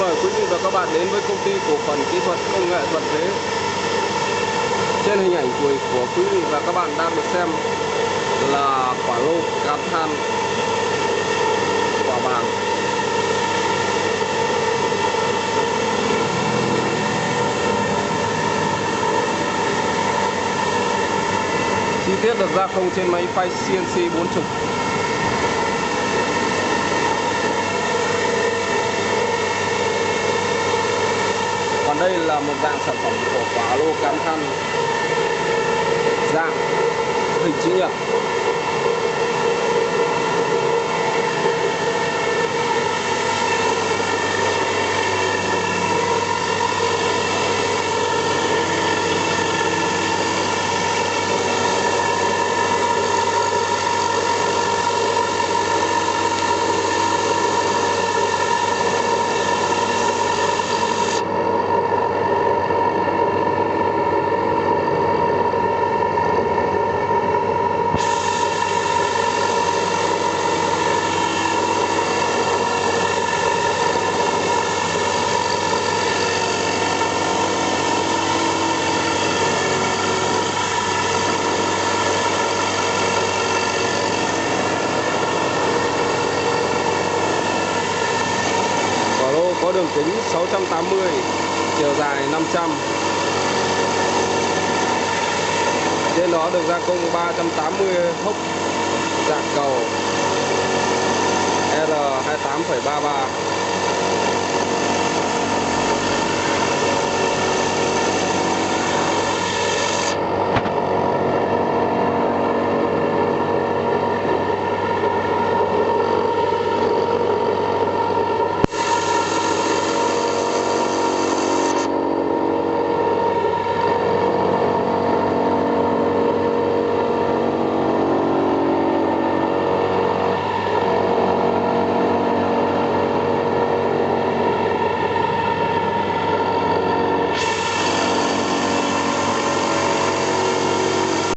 mời quý vị và các bạn đến với công ty cổ phần kỹ thuật công nghệ Thuận Thế. Trên hình ảnh của quý vị và các bạn đang được xem là quả lô cám than quả vàng. Chi tiết được gia công trên máy phay CNC 40. Còn đây là một dạng sản phẩm của quả lô cám than dạng hình chữ nhật. Có đường kính 680, chiều dài 500. Trên đó được gia công 380 hốc dạng cầu R28,33.